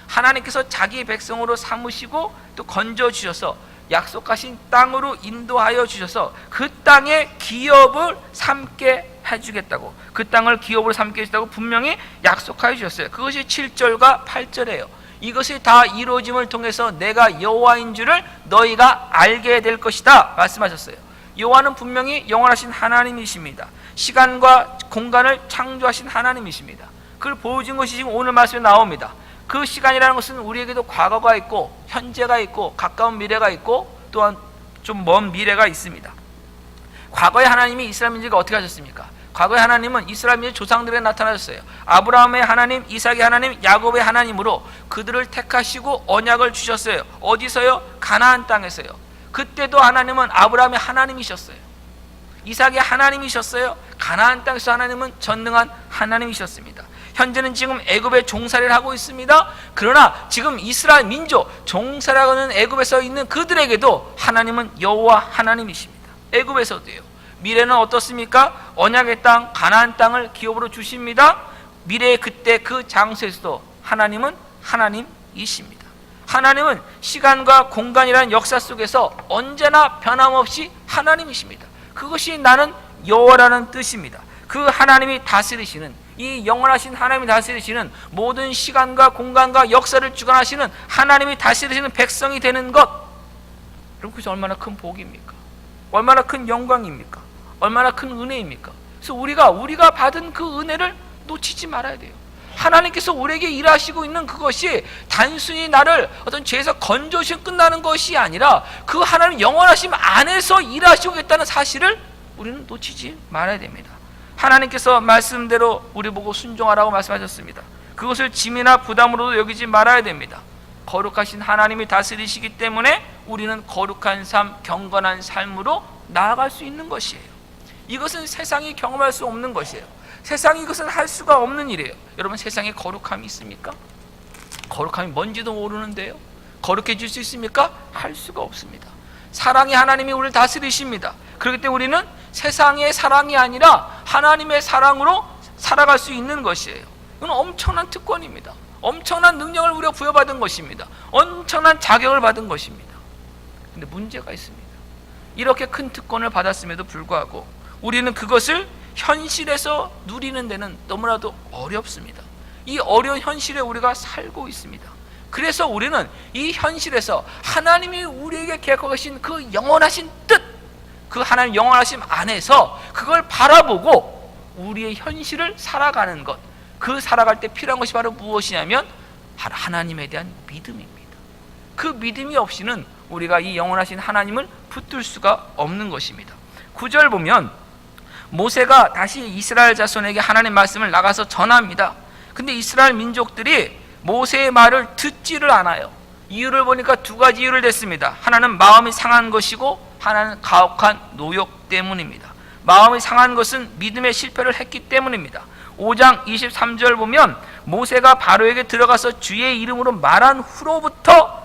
하나님께서 자기 백성으로 삼으시고 또 건져주셔서 약속하신 땅으로 인도하여 주셔서 그 땅의 기업을 삼게 해주겠다고, 그 땅을 기업으로 삼게 해주겠다고 분명히 약속하여 주셨어요. 그것이 7절과 8절이에요. 이것이 다 이루어짐을 통해서 내가 여호와인 줄을 너희가 알게 될 것이다 말씀하셨어요. 여호와는 분명히 영원하신 하나님이십니다. 시간과 공간을 창조하신 하나님이십니다. 그걸 보여준 것이 지금 오늘 말씀에 나옵니다. 그 시간이라는 것은 우리에게도 과거가 있고 현재가 있고 가까운 미래가 있고 또한 좀 먼 미래가 있습니다. 과거에 하나님이 이스라엘 민족이 어떻게 하셨습니까? 과거에 하나님은 이스라엘 민족 조상들에게 나타나셨어요. 아브라함의 하나님, 이삭의 하나님, 야곱의 하나님으로 그들을 택하시고 언약을 주셨어요. 어디서요? 가나안 땅에서요. 그때도 하나님은 아브라함의 하나님이셨어요. 이삭의 하나님이셨어요. 가나안 땅에서 하나님은 전능한 하나님이셨습니다. 현재는 지금 애굽에 종살이를 하고 있습니다. 그러나 지금 이스라엘 민족, 종살이하고 있는 애굽에서 있는 그들에게도 하나님은 여호와 하나님이십니다. 애굽에서도요. 미래는 어떻습니까? 언약의 땅, 가나안 땅을 기업으로 주십니다. 미래의 그때 그 장소에서도 하나님은 하나님이십니다. 하나님은 시간과 공간이라는 역사 속에서 언제나 변함없이 하나님이십니다. 그것이 나는 여호와라는 뜻입니다. 그 하나님이 다스리시는, 이 영원하신 하나님이 다스리시는 모든 시간과 공간과 역사를 주관하시는 하나님이 다스리시는 백성이 되는 것, 여러분 그것이 얼마나 큰 복입니까? 얼마나 큰 영광입니까? 얼마나 큰 은혜입니까? 그래서 우리가 받은 그 은혜를 놓치지 말아야 돼요. 하나님께서 우리에게 일하시고 있는 그것이 단순히 나를 어떤 죄에서 건져주시면 끝나는 것이 아니라 그 하나님 영원하심 안에서 일하시고 있다는 사실을 우리는 놓치지 말아야 됩니다. 하나님께서 말씀대로 우리 보고 순종하라고 말씀하셨습니다. 그것을 짐이나 부담으로도 여기지 말아야 됩니다. 거룩하신 하나님이 다스리시기 때문에 우리는 거룩한 삶, 경건한 삶으로 나아갈 수 있는 것이에요. 이것은 세상이 경험할 수 없는 것이에요. 세상이 이것은 할 수가 없는 일이에요. 여러분, 세상에 거룩함이 있습니까? 거룩함이 뭔지도 모르는데요. 거룩해질 수 있습니까? 할 수가 없습니다. 사랑의 하나님이 우리를 다스리십니다. 그렇기 때문에 우리는 세상의 사랑이 아니라 하나님의 사랑으로 살아갈 수 있는 것이에요. 이건 엄청난 특권입니다. 엄청난 능력을 우리가 부여받은 것입니다. 엄청난 자격을 받은 것입니다. 근데 문제가 있습니다. 이렇게 큰 특권을 받았음에도 불구하고 우리는 그것을 현실에서 누리는 데는 너무나도 어렵습니다. 이 어려운 현실에 우리가 살고 있습니다. 그래서 우리는 이 현실에서 하나님이 우리에게 계획하신 그 영원하신 뜻, 그 하나님 영원하심 안에서 그걸 바라보고 우리의 현실을 살아가는 것, 그 살아갈 때 필요한 것이 바로 무엇이냐면 하나님에 대한 믿음입니다. 그 믿음이 없이는 우리가 이 영원하신 하나님을 붙들 수가 없는 것입니다. 9절 보면 모세가 다시 이스라엘 자손에게 하나님 말씀을 나가서 전합니다. 근데 이스라엘 민족들이 모세의 말을 듣지를 않아요. 이유를 보니까 두 가지 이유를 댔습니다. 하나는 마음이 상한 것이고 하나는 가혹한 노역 때문입니다. 마음이 상한 것은 믿음의 실패를 했기 때문입니다. 5장 23절 보면 모세가 바로에게 들어가서 주의 이름으로 말한 후로부터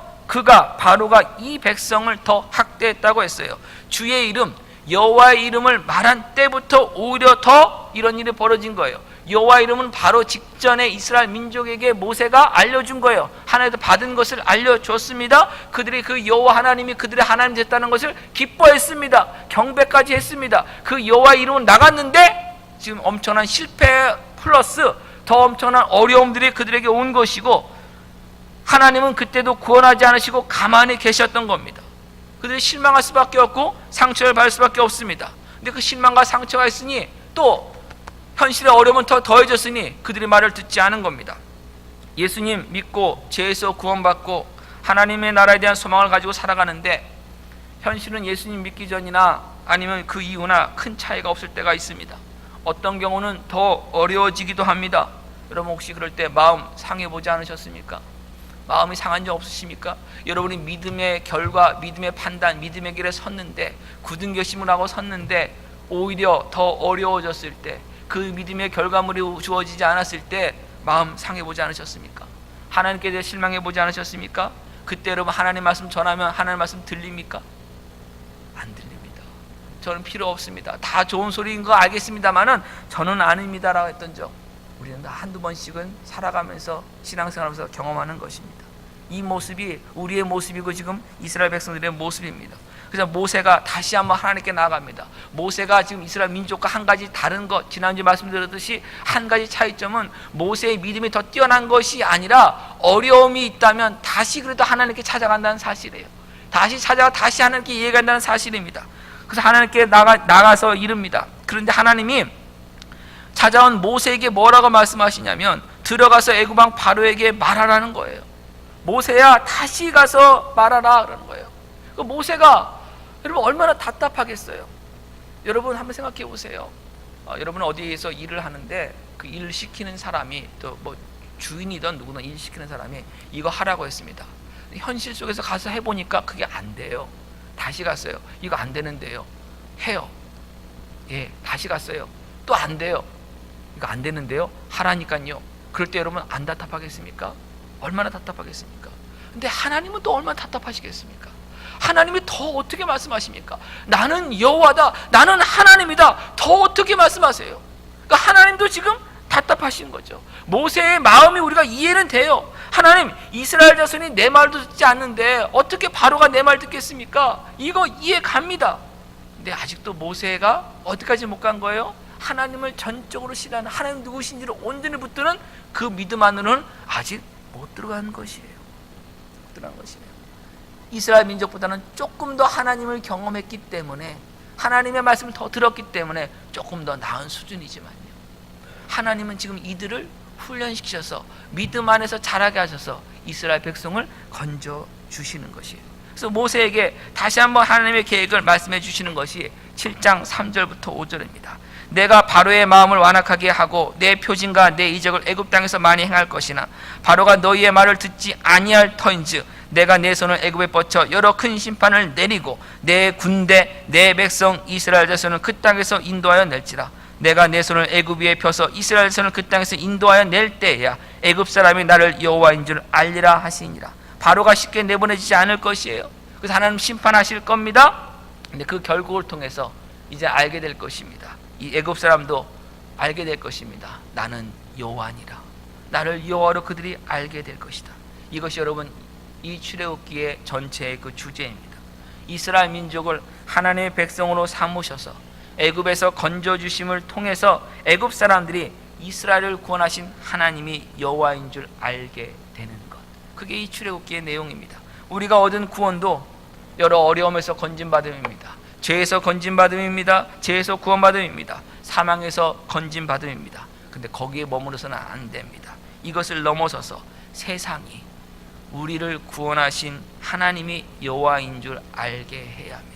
바로가 이 백성을 더 학대했다고 했어요. 주의 이름, 여호와의 이름을 말한 때부터 오히려 더 이런 일이 벌어진 거예요. 여호와의 이름은 바로 직전에 이스라엘 민족에게 모세가 알려준 거예요. 하나님께서 받은 것을 알려줬습니다. 그들이 그 여호와 하나님이 그들의 하나님 됐다는 것을 기뻐했습니다. 경배까지 했습니다. 그 여호와의 이름은 나갔는데 지금 엄청난 실패 플러스 더 엄청난 어려움들이 그들에게 온 것이고, 하나님은 그때도 구원하지 않으시고 가만히 계셨던 겁니다. 그들이 실망할 수밖에 없고 상처를 받을 수밖에 없습니다. 근데 그 실망과 상처가 있으니 또 현실의 어려움은 더 더해졌으니 그들의 말을 듣지 않은 겁니다. 예수님 믿고 죄에서 구원받고 하나님의 나라에 대한 소망을 가지고 살아가는데 현실은 예수님 믿기 전이나 아니면 그 이후나 큰 차이가 없을 때가 있습니다. 어떤 경우는 더 어려워지기도 합니다. 여러분 혹시 그럴 때 마음 상해보지 않으셨습니까? 마음이 상한 적 없으십니까? 여러분이 믿음의 결과, 믿음의 판단, 믿음의 길에 섰는데, 굳은 결심을 하고 섰는데 오히려 더 어려워졌을 때, 그 믿음의 결과물이 주어지지 않았을 때 마음 상해보지 않으셨습니까? 하나님께 대해 실망해보지 않으셨습니까? 그때 여러분 하나님 말씀 전하면 하나님 말씀 들립니까? 안 들립니다. 저는 필요 없습니다. 다 좋은 소리인 거 알겠습니다만은 저는 아닙니다라고 했던 적, 우리는 한두 번씩은 살아가면서 신앙생활하면서 경험하는 것입니다. 이 모습이 우리의 모습이고 지금 이스라엘 백성들의 모습입니다. 그래서 모세가 다시 한번 하나님께 나아갑니다. 모세가 지금 이스라엘 민족과 한 가지 다른 것, 지난주에 말씀드렸듯이 한 가지 차이점은 모세의 믿음이 더 뛰어난 것이 아니라 어려움이 있다면 다시 그래도 하나님께 찾아간다는 사실이에요. 다시 찾아가 다시 하나님께 이해간다는 사실입니다. 그래서 하나님께 나가서 이릅니다. 그런데 하나님이 찾아온 모세에게 뭐라고 말씀하시냐면 들어가서 애굽 왕 바로에게 말하라는 거예요. 모세야 다시 가서 말하라 그러는 거예요. 그 모세가 여러분 얼마나 답답하겠어요. 여러분 한번 생각해 보세요. 여러분 어디에서 일을 하는데 그 일을 시키는 사람이 또 뭐 주인이든 누구든 일 시키는 사람이 이거 하라고 했습니다. 현실 속에서 가서 해보니까 그게 안 돼요. 다시 갔어요. 이거 안 되는데요. 해요. 예, 다시 갔어요. 또 안 돼요. 이거 안 되는데요. 하라니까요. 그럴 때 여러분 안 답답하겠습니까? 얼마나 답답하겠습니까? 근데 하나님은 또 얼마나 답답하시겠습니까? 하나님이 더 어떻게 말씀하십니까? 나는 여호와다, 나는 하나님이다, 더 어떻게 말씀하세요? 그러니까 하나님도 지금 답답하신 거죠. 모세의 마음이 우리가 이해는 돼요. 하나님, 이스라엘 자손이 내 말도 듣지 않는데 어떻게 바로가 내 말 듣겠습니까? 이거 이해 갑니다. 근데 아직도 모세가 어디까지 못 간 거예요? 하나님을 전적으로 신뢰하는, 하나님 누구신지를 온전히 붙드는 그 믿음 안으로는 아직 못 들어간 것이에요. 못 들어간 것이에요. 이스라엘 민족보다는 조금 더 하나님을 경험했기 때문에, 하나님의 말씀을 더 들었기 때문에 조금 더 나은 수준이지만요, 하나님은 지금 이들을 훈련시키셔서 믿음 안에서 자라게 하셔서 이스라엘 백성을 건져주시는 것이에요. 그래서 모세에게 다시 한번 하나님의 계획을 말씀해 주시는 것이 7장 3절부터 5절입니다. 내가 바로의 마음을 완악하게 하고 내 표징과 내 이적을 애굽 땅에서 많이 행할 것이나 바로가 너희의 말을 듣지 아니할 터인즉 내가 내 손을 애굽에 뻗쳐 여러 큰 심판을 내리고 내 군대 내 백성 이스라엘 자손을 그 땅에서 인도하여 낼지라. 내가 내 손을 애굽 위에 펴서 이스라엘 자손을 그 땅에서 인도하여 낼 때에야 애굽 사람이 나를 여호와인 줄 알리라 하시니라. 바로가 쉽게 내보내지지 않을 것이에요. 그래서 하나님 심판하실 겁니다. 근데 그 결국을 통해서 이제 알게 될 것입니다. 이 애굽 사람도 알게 될 것입니다. 나는 여호와니라. 나를 여호와로 그들이 알게 될 것이다. 이것이 여러분 이 출애굽기의 전체의 그 주제입니다. 이스라엘 민족을 하나님의 백성으로 삼으셔서 애굽에서 건져주심을 통해서 애굽 사람들이 이스라엘을 구원하신 하나님이 여호와인 줄 알게 되는 것, 그게 이 출애굽기의 내용입니다. 우리가 얻은 구원도 여러 어려움에서 건진받음입니다. 죄에서 건진받음입니다. 죄에서 구원받음입니다. 사망에서 건진받음입니다. 근데 거기에 머무르서는 안 됩니다. 이것을 넘어서서 세상이 우리를 구원하신 하나님이 여호와인 줄 알게 해야 합니다.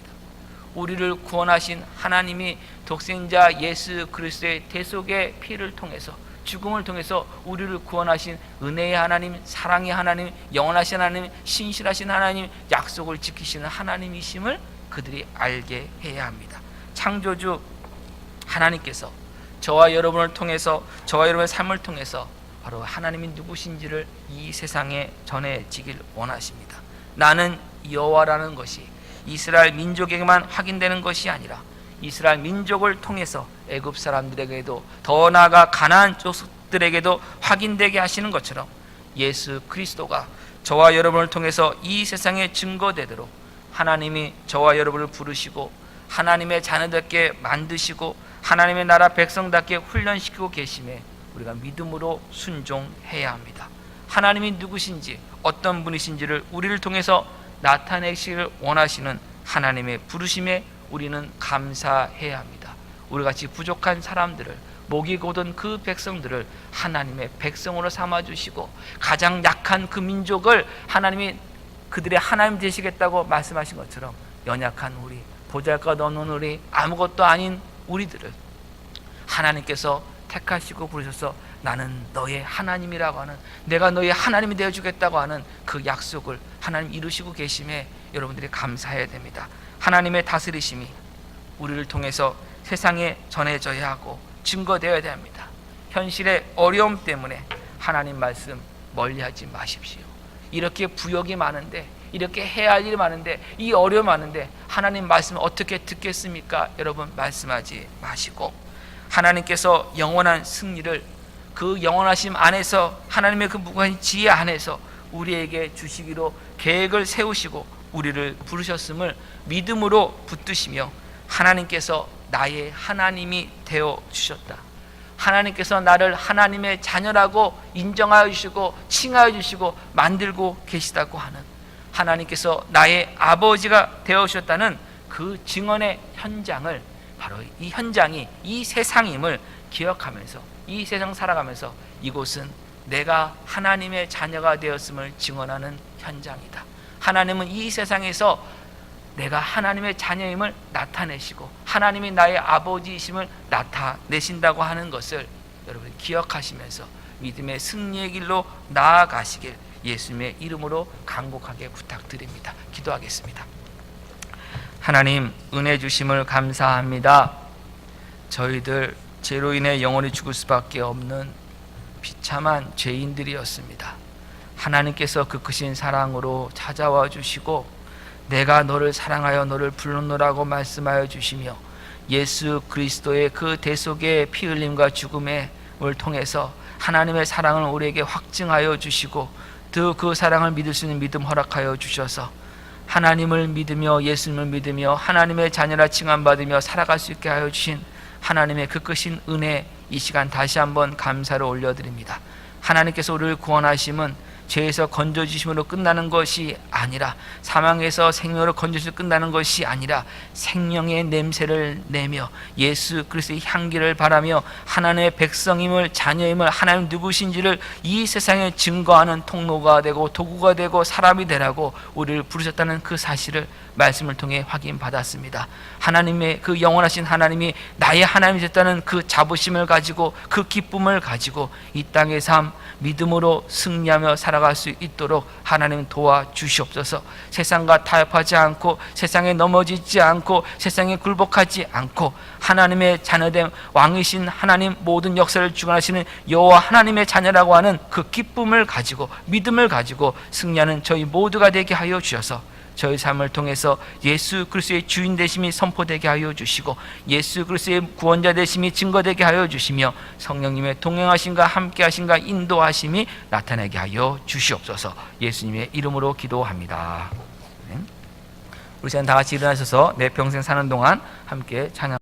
우리를 구원하신 하나님이 독생자 예수 그리스도의 대속의 피를 통해서, 죽음을 통해서 우리를 구원하신 은혜의 하나님, 사랑의 하나님, 영원하신 하나님, 신실하신 하나님, 약속을 지키시는 하나님이심을 그들이 알게 해야 합니다. 창조주 하나님께서 저와 여러분을 통해서, 저와 여러분의 삶을 통해서 바로 하나님이 누구신지를 이 세상에 전해지길 원하십니다. 나는 여호와라는 것이 이스라엘 민족에게만 확인되는 것이 아니라 이스라엘 민족을 통해서 애굽 사람들에게도, 더 나아가 가나안 족속들에게도 확인되게 하시는 것처럼 예수 그리스도가 저와 여러분을 통해서 이 세상에 증거되도록 하나님이 저와 여러분을 부르시고 하나님의 자녀답게 만드시고 하나님의 나라 백성답게 훈련시키고 계심에 우리가 믿음으로 순종해야 합니다. 하나님이 누구신지, 어떤 분이신지를 우리를 통해서 나타내시길 원하시는 하나님의 부르심에 우리는 감사해야 합니다. 우리같이 부족한 사람들을, 목이 고든 그 백성들을 하나님의 백성으로 삼아주시고 가장 약한 그 민족을 하나님이 그들의 하나님 되시겠다고 말씀하신 것처럼 연약한 우리, 보잘것없는 우리, 아무것도 아닌 우리들을 하나님께서 택하시고 부르셔서 나는 너의 하나님이라고 하는, 내가 너의 하나님이 되어주겠다고 하는 그 약속을 하나님 이루시고 계심에 여러분들이 감사해야 됩니다. 하나님의 다스리심이 우리를 통해서 세상에 전해져야 하고 증거되어야 됩니다. 현실의 어려움 때문에 하나님 말씀 멀리하지 마십시오. 이렇게 부역이 많은데, 이렇게 해야 할 일이 많은데, 이 어려움 많은데 하나님 말씀 어떻게 듣겠습니까? 여러분, 말씀하지 마시고 하나님께서 영원한 승리를 그 영원하심 안에서, 하나님의 그 무궁한 지혜 안에서 우리에게 주시기로 계획을 세우시고 우리를 부르셨음을 믿음으로 붙드시며, 하나님께서 나의 하나님이 되어 주셨다, 하나님께서 나를 하나님의 자녀라고 인정하여 주시고 칭하여 주시고 만들고 계시다고 하는, 하나님께서 나의 아버지가 되어 주셨다는 그 증언의 현장을, 바로 이 현장이 이 세상임을 기억하면서 이 세상 살아가면서 이곳은 내가 하나님의 자녀가 되었음을 증언하는 현장이다. 하나님은 이 세상에서 내가 하나님의 자녀임을 나타내시고 하나님이 나의 아버지이심을 나타내신다고 하는 것을 여러분 기억하시면서 믿음의 승리의 길로 나아가시길 예수님의 이름으로 간곡하게 부탁드립니다. 기도하겠습니다. 하나님, 은혜 주심을 감사합니다. 저희들 죄로 인해 영원히 죽을 수밖에 없는 비참한 죄인들이었습니다. 하나님께서 그 크신 사랑으로 찾아와 주시고 내가 너를 사랑하여 너를 불렀노라고 말씀하여 주시며, 예수 그리스도의 그 대속의 피 흘림과 죽음을 통해서 하나님의 사랑을 우리에게 확증하여 주시고 또 그 사랑을 믿을 수 있는 믿음 허락하여 주셔서 하나님을 믿으며 예수님을 믿으며 하나님의 자녀라 칭함받으며 살아갈 수 있게 하여 주신 하나님의 그 크신 은혜, 이 시간 다시 한번 감사를 올려드립니다. 하나님께서 우리를 구원하심은 죄에서 건져주심으로 끝나는 것이 아니라, 사망에서 생명으로 건져주심으로 끝나는 것이 아니라 생명의 냄새를 내며 예수 그리스도의 향기를 바라며 하나님의 백성임을, 자녀임을, 하나님 누구신지를 이 세상에 증거하는 통로가 되고 도구가 되고 사람이 되라고 우리를 부르셨다는 그 사실을 말씀을 통해 확인받았습니다. 하나님의 그 영원하신 하나님이 나의 하나님이 됐다는 그 자부심을 가지고 그 기쁨을 가지고 이 땅의 삶 믿음으로 승리하며 살아갈 수 있도록 하나님 도와주시옵소서. 세상과 타협하지 않고 세상에 넘어지지 않고 세상에 굴복하지 않고 하나님의 자녀된 왕이신 하나님, 모든 역사를 주관하시는 여호와 하나님의 자녀라고 하는 그 기쁨을 가지고 믿음을 가지고 승리하는 저희 모두가 되게 하여 주셔서 저희 삶을 통해서 예수 그리스도의 주인 되심이 선포되게 하여 주시고 예수 그리스도의 구원자 되심이 증거되게 하여 주시며 성령님의 동행하심과 함께하심과 인도하심이 나타나게 하여 주시옵소서. 예수님의 이름으로 기도합니다. 우리 시간 다 같이 일어나셔서 내 평생 사는 동안 함께 찬양